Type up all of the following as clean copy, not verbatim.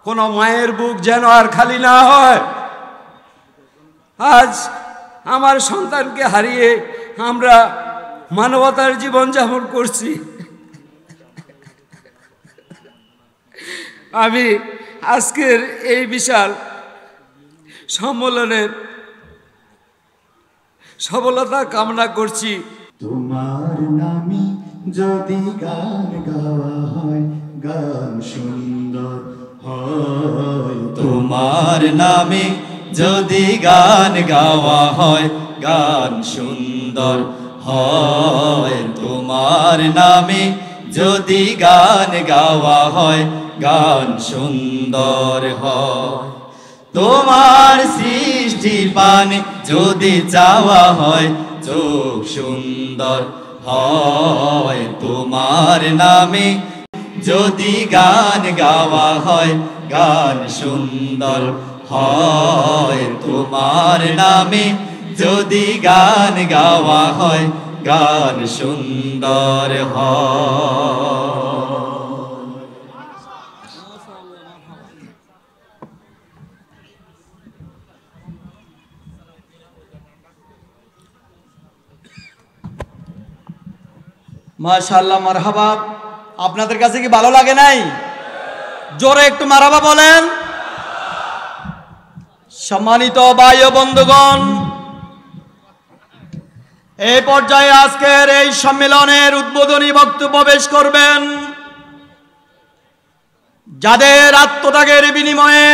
কোনো মায়ের বুক যেন আর খালি না হয়। আজ আমার সন্তানকে হারিয়ে আমরা মানবতার জীবন যাপন করছি। আমি আজকের এই বিশাল সম্মেলনের সফলতা কামনা করছি। তোমার নামে যদি গান গাওয়া হয়, গান সুন্দর হয়। তোমার নামে যদি গান গাওয়া হয়, গান সুন্দর হয়। তোমার নামে যদি গান গাওয়া হয়, গান সুন্দর হয়। তোমার সৃষ্টির পানে যদি চাওয়া হয়, চোখ সুন্দর হয়। তোমার নামে যদি গান গাওয়া হয়, গান সুন্দর হয়। তোমার নামে যদি গান গাওয়া হয়, গান সুন্দর হয়। মাশাআল্লাহ, মারহাবা। আপনাদের কাছে কি ভালো লাগে নাই? জোরে একটু মারহাবা বলেন। সম্মানিত ভাই ও বন্ধুগণ, এই পর্যায়ে আজকের এই সম্মেলনের উদ্বোধনী বক্তব্য পেশ করবেন যাদের আত্মত্যাগের বিনিময়ে,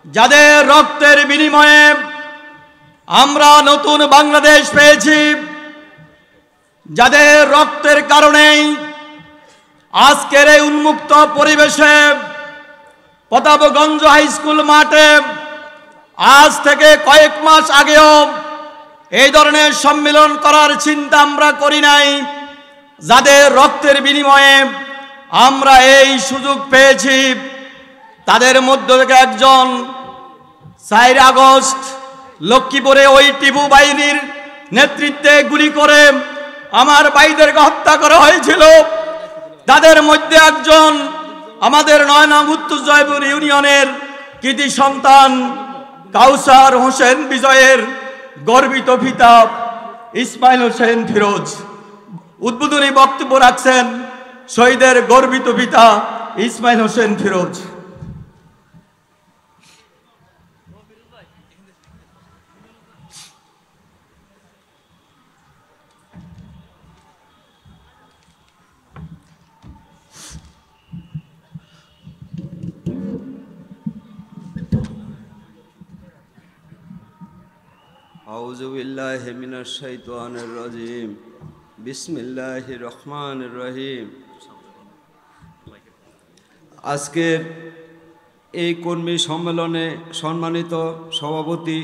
যাদের রক্তের বিনিময়ে আমরা নতুন বাংলাদেশ পেয়েছি, যাদের রক্তের কারণেই আজকের এই উন্মুক্ত পরিবেশে প্রতাপগঞ্জ হাই স্কুল মাঠে আজ থেকে কয়েক মাস আগেও এই ধরনের সম্মেলন করার চিন্তা আমরা করি নাই। যাদের রক্তের বিনিময়ে আমরা এই সুযোগ পেয়েছি, তাদের মধ্য থেকে একজন 4 আগস্ট লক্ষ্মীপুরে ওই টিপু বাহিনীর নেতৃত্বে গুলি করে আমার ভাইদেরকে হত্যা করা হয়েছিল। তাদের মধ্যে একজন আমাদের নয়নাম উত্তর জয়পুর ইউনিয়নের কৃতি সন্তান কাউসার হোসেন বিজয়ের গর্বিত পিতা ইসমাইল হোসেন ফিরোজ। উদ্বোধনী বক্তব্য রাখছেন শহীদের গর্বিত পিতা ইসমাইল হোসেন ফিরোজ। আউযু বিল্লাহি মিনাশ শাইতানির রাজিম। বিসমিল্লাহির রহমানির রহিম। আজকের এই কর্মী সম্মেলনে সম্মানিত সভাপতি,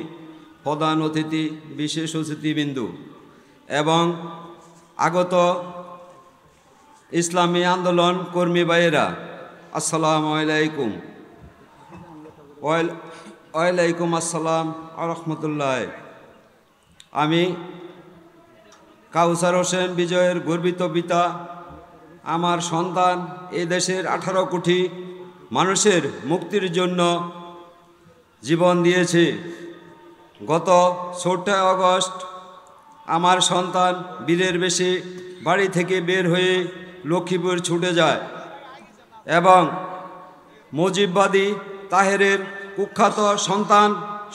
প্রধান অতিথি, বিশেষ অতিথিবৃন্দ এবং আগত ইসলামী আন্দোলন কর্মী ভাইয়েরা, আসসালামু আলাইকুম। ওয়ালাইকুম আসসালাম ওয়া রাহমাতুল্লাহ। আমি কাউসার হোসেন বিজয়ের গর্বিত পিতা। আমার সন্তান এ দেশের 18 কোটি মানুষের মুক্তির জন্য জীবন দিয়েছে। গত 4 আগস্ট আমার সন্তান বীরের বেশে বাড়ি থেকে বের হয়ে লক্ষ্মীপুর ছুটে যায় এবং মুজিববাদী তাহেরের কুখ্যাত সন্তান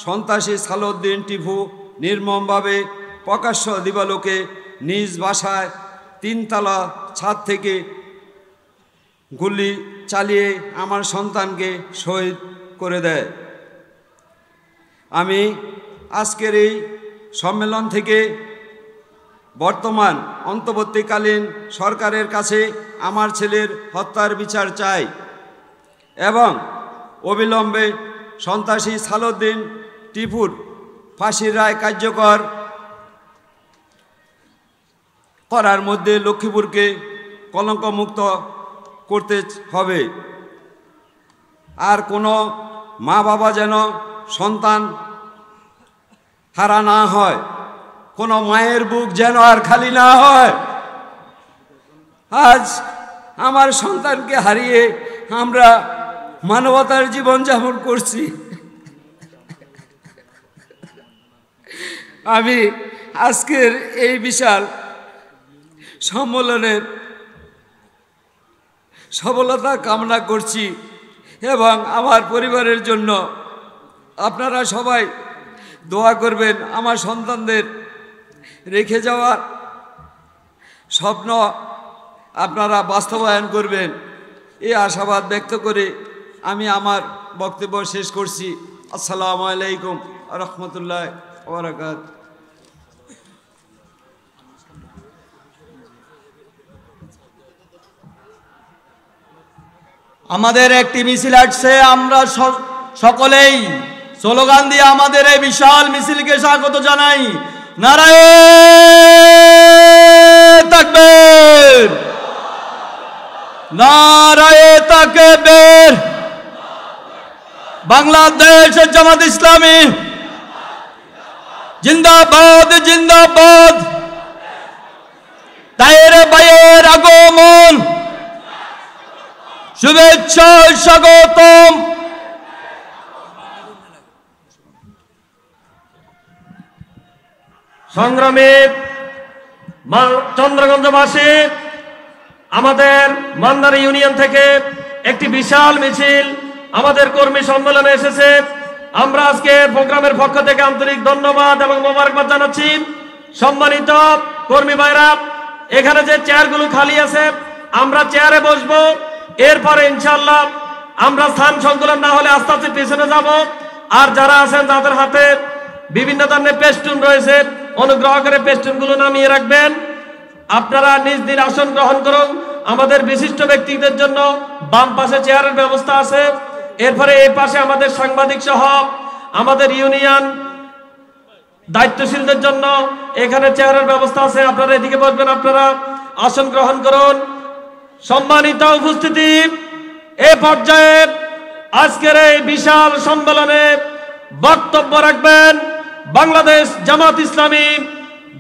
সন্ত্রাসী সালাউদ্দিন টিপু নির্মমভাবে প্রকাশ্য দিবালোকে নিজ বাসায় 3 তলা ছাদ থেকে গুলি চালিয়ে আমার সন্তানকে শহীদ করে দেয়। আমি আজকের এই সম্মেলন থেকে বর্তমান অন্তর্বর্তীকালীন সরকারের কাছে আমার ছেলের হত্যার বিচার চাই এবং অবিলম্বে সন্ত্রাসী সালাউদ্দিন টিপুর ফাঁসির রায় কার্যকর করার মধ্যে লক্ষ্মীপুরকে কলঙ্কমুক্ত করতে হবে। আর কোনো মা বাবা যেন সন্তান হারা না হয়, কোনো মায়ের বুক যেন আর খালি না হয়। আজ আমার সন্তানকে হারিয়ে আমরা মানবতার জীবন যাপন করছি। আমি আজকের এই বিশাল সম্মেলনের সফলতা কামনা করছি এবং আমার পরিবারের জন্য আপনারা সবাই দোয়া করবেন। আমার সন্তানদের রেখে যাওয়ার স্বপ্ন আপনারা বাস্তবায়ন করবেন, এই আশাবাদ ব্যক্ত করে আমি আমার বক্তব্য শেষ করছি। আসসালামু আলাইকুম ওয়া রাহমাতুল্লাহি ওয়া বারাকাতুহু। আমাদের একটি মিছিল আসছে, আমরা সকলেই স্লোগান দিয়ে আমাদের এই বিশাল মিছিলকে স্বাগত জানাই। নারায়ে তাকবীর, নারায়ে তাকবীর। বাংলাদেশ জামাত ইসলামী জিন্দাবাদ, জিন্দাবাদ। তায়ের ভাইয়ের আগমন, শুভেচ্ছা, স্বাগতম। সংগ্রামী চন্দ্রগঞ্জবাসী, আমাদের মান্দার ইউনিয়ন থেকে একটি বিশাল মিছিল আমাদের কর্মী সম্মেলনে এসেছে। আমরা আজকে প্রোগ্রামের পক্ষ থেকে আন্তরিক ধন্যবাদ এবং মোবারকবাদ জানাচ্ছি। সম্মানিত কর্মী ভাইরা, এখানে যে চেয়ারগুলো খালি আছে আমরা চেয়ারে বসবো, এরপরে ইনশাআল্লাহ আমরা স্থান সংকুলন না হলে আস্তে আস্তে পেছনে যাব। আর যারা আছেন যাদের হাতে বিভিন্ন ধরনের পেস্টুন রয়েছে, অনুগ্রহ করে পেস্টুনগুলো নামিয়ে রাখবেন। আপনারা নিজ নিজ আসন গ্রহণ করুন। আমাদের বিশিষ্ট ব্যক্তিদের জন্য বাম পাশে চেয়ারের ব্যবস্থা আছে। এরপরে এই পাশে আমাদের সাংবাদিক সহ আমাদের ইউনিয়ন দায়িত্বশীলদের জন্য এখানে চেয়ারের ব্যবস্থা আছে, আপনারা এদিকে বসবেন, আপনারা আসন গ্রহণ করুন। সম্মানিত উপস্থিতি, এ পর্যায়ে আজকের এই বিশাল সম্মেলনে বক্তব্য রাখবেন বাংলাদেশ জামাত ইসলামী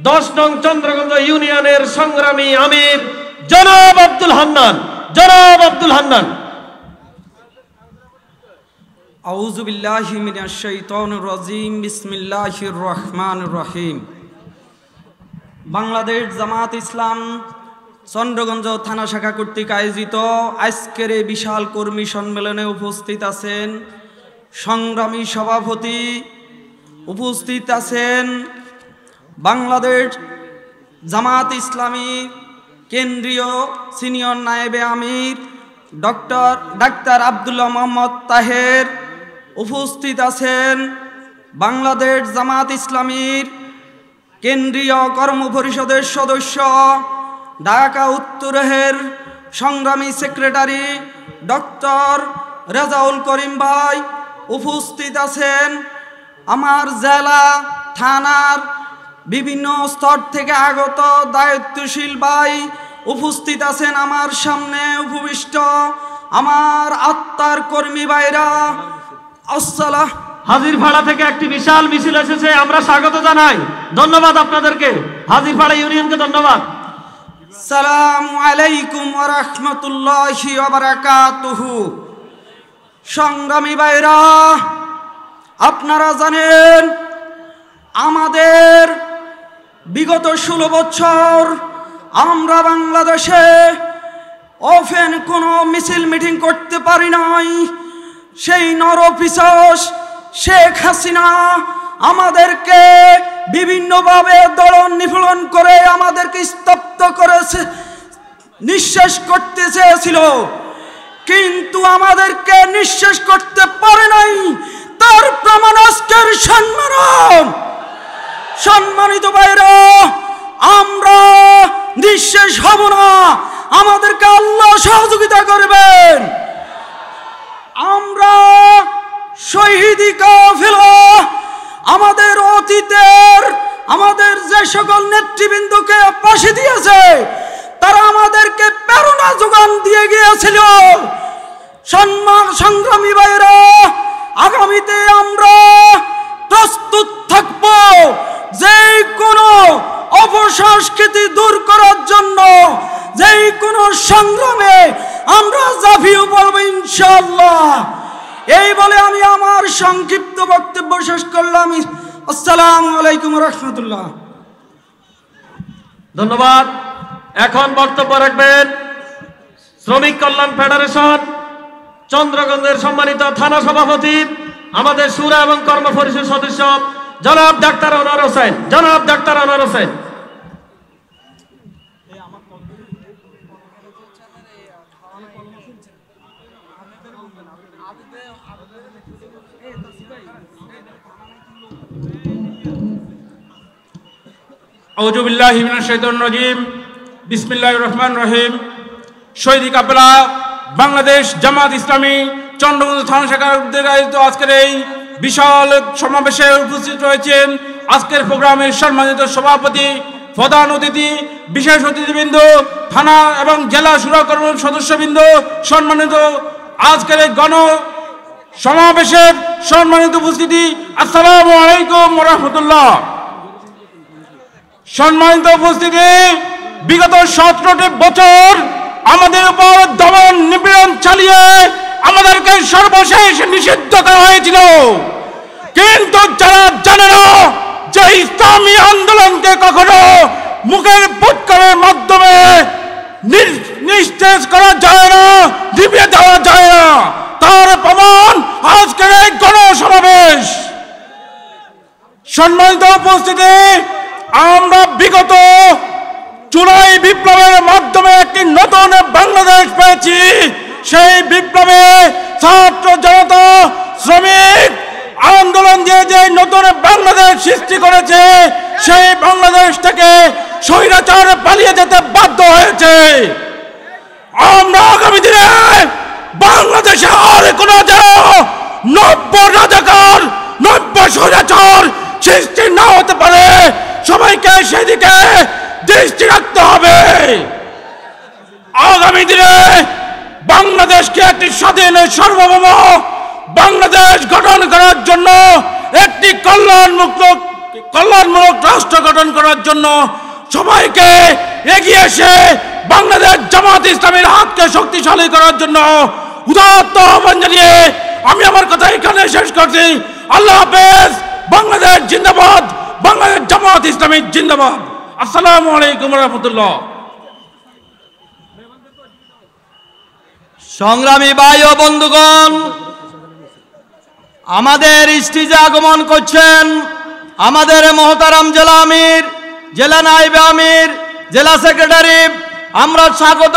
10 নং চন্দ্রগঞ্জ ইউনিয়নের সংগ্রামী আমির জনাব আব্দুল হান্নান। জনাব আব্দুল হান্নান। আউযু বিল্লাহি মিনাশ শাইতানির রাজিম, বিসমিল্লাহির রহমানির রহিম। বাংলাদেশ জামাত ইসলাম চন্দ্রগঞ্জ থানা শাখা কর্তৃক আয়োজিত আজকের এই বিশাল কর্মী সম্মেলনে উপস্থিত আছেন সংগ্রামী সভাপতি, উপস্থিত আছেন বাংলাদেশ জামাত ইসলামী কেন্দ্রীয় সিনিয়র নায়েবে আমির ডাক্তার আব্দুল্লাহ মোহাম্মদ তাহের, উপস্থিত আছেন বাংলাদেশ জামাত ইসলামীর কেন্দ্রীয় কর্মপরিষদের সদস্য ঢাকা উত্তরের সংগ্রামী সেক্রেটারি ডক্টর রেজাউল করিম ভাই, উপস্থিত আছেন আমার জেলা থানার বিভিন্ন স্তর থেকে আগত দায়িত্বশীল ভাই, উপস্থিত আছেন আমার সামনে উপবিষ্ট আমার আত্মার কর্মী ভাইরা। আসসালাম। হাজিরপাড়া থেকে একটি বিশাল মিছিল এসেছে, আমরা স্বাগত জানাই। ধন্যবাদ আপনাদেরকে, হাজিরপাড়া ইউনিয়নকে ধন্যবাদ। আসসালামু আলাইকুম ওয়া রাহমাতুল্লাহি ওয়া বারাকাতুহু। সংগ্রামী ভাইরা, আপনারা জানেন আমাদের বিগত 16 বছর আমরা বাংলাদেশে ওপেন কোনো মিছিল মিটিং করতে পারি নাই। সেই নরপিশাচ শেখ হাসিনা আমাদেরকে বিভিন্নভাবে দলন নিপীড়ন করে আমাদেরকে স্তব্ধ করেছে, নিঃশেষ করতে চেয়েছিল, কিন্তু আমাদেরকে নিঃশেষ করতে পারে নাই। তার প্রমাণ আজকের সম্মেলন। সম্মানিত ভাইরা, আমরা নিঃশেষ হব না, আমাদেরকে আল্লাহ সহযোগিতা করবেন। আমরা শহীদি কাফেলা আমাদের অতীতের আমাদের যে সকল নেতৃবৃন্দকে পাশে দিয়েছে তারা আমাদেরকে প্রেরণা যোগান দিয়ে গিয়েছিল। সংগ্রামী ভাইরা, আগামীতে আমরা প্রস্তুত থাকব যে কোনো অপসংস্কৃতি দূর করার জন্য, যে কোনো সংগ্রামে আমরা ঝাঁপিয়ে পড়ব ইনশাআল্লাহ। এই বলে আমি আমার সংক্ষিপ্ত বক্তব্য শেষ করলাম। আসসালামু আলাইকুম রহমতুল্লাহ। ধন্যবাদ। এখন বক্তব্য রাখবেন শ্রমিক কল্যাণ ফেডারেশন চন্দ্রগঞ্জের সম্মানিত থানা সভাপতি, আমাদের সুরা এবং কর্ম পরিষদ সদস্য জনাব ডাক্তার আনোয়ার হোসেন। জনাব ডাক্তার আনোয়ার হোসেন। আউযু বিল্লাহি মিনাশ শাইতানির রাজিম। বিসমিল্লাহির রহমানির রহিম। শহীদ কাফেলা বাংলাদেশ জামাত ইসলামী চন্দ্রগঞ্জ থানা শাখার উদ্যোগে আয়োজিত আজকের এই বিশাল সমাবেশে উপস্থিত রয়েছেন আজকের প্রোগ্রামের সম্মানিত সভাপতি, প্রধান অতিথি, বিশেষ অতিথিবৃন্দ, থানা এবং জেলা সুরা কর্মী সদস্যবৃন্দ, সম্মানিত আজকের এই গণ সমাবেশের সম্মানিত উপস্থিতি, আসসালামু আলাইকুম ওয়া রাহমাতুল্লাহ। সম্মানিত উপস্থিতি, বিগত 17টি বছর আমাদের উপর দমন নিপীড়ন চালিয়ে আমাদেরকে সর্বশেষ নিষিদ্ধ করা হয়েছিল, কিন্তু যারা জানে না যে ইসলামী আন্দোলনকে কখনো মুখের ফুৎকারের মাধ্যমে নিস্তেজ করা যায় না, নিভিয়ে দেওয়া যায় না, তার প্রমাণ আজকের এই গণসমাবেশ। সম্মানিত উপস্থিতি, আমরা বিগত জুলাই বিপ্লবের মাধ্যমে একটি নতুন বাংলাদেশ পেয়েছি। সেই বিপ্লবে ছাত্র জনতা শ্রমিক আন্দোলন দিয়ে যে নতুন বাংলাদেশ সৃষ্টি করেছে, সেই বাংলাদেশ থেকে স্বৈরাচার পালিয়ে যেতে বাধ্য হয়েছে। আমরা আগামী দিনে বাংলাদেশে আর কোনো নব্য রাজাকার, নব্য স্বৈরাচার সৃষ্টি না হতে পারে, সবাইকে সেদিকে দৃষ্টি রাখতে হবে। আগামী দিনে বাংলাদেশকে একটি স্বাধীন সার্বভৌম বাংলাদেশ গঠন করার জন্য, একটি কল্যাণমূলক রাষ্ট্র গঠন করার জন্য সবাইকে এগিয়ে এসে বাংলাদেশ জামাত ইসলামীর হাতকে শক্তিশালী করার জন্য উদাত্ত আহ্বান জানিয়ে আমি আমার কথা এখানে শেষ করছি। আল্লাহ হাফেজ। বাংলাদেশ জিন্দাবাদ। বাংলাদেশ জামাত ইসলামী জিন্দাবাদ। আসসালামু আলাইকুম ওয়া রাহমাতুল্লাহ। সংগ্রামী ভাই ও বন্ধুগণ, আমাদের স্টেজে আগমন করছেন আমাদের মহতারাম জেলা আমির, জেলা নায়েবে আমির, জেলা সেক্রেটারি। আমরা স্বাগত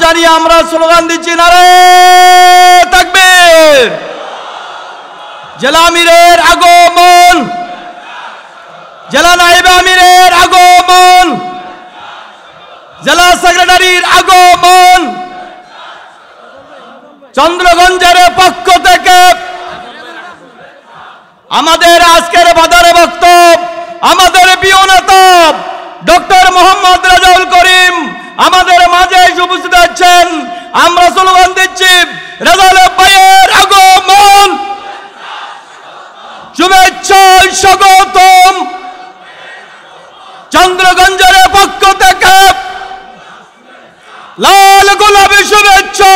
জানিয়ে আমরা স্লোগান দিচ্ছি, নারে তাকবীর। জেলা আমিরের আগমন, জেলা নায়েবে আমিরের আগমন, জেলা সেক্রেটারির আগমন। চন্দ্রগঞ্জের পক্ষ থেকে আমাদের আজকের বাজার বক্তব্য আমাদের প্রিয় নেতা ডক্টর মোহাম্মদ রাজাউল করিম আমাদের মাঝে উপস্থিত আছেন। আমরা স্লোগান দিচ্ছি, রাজাউল ভাইয়ের আগমন, শুভেচ্ছা স্বাগতম। চন্দ্রগঞ্জের পক্ষ থেকে লাল গোলাপি শুভেচ্ছা।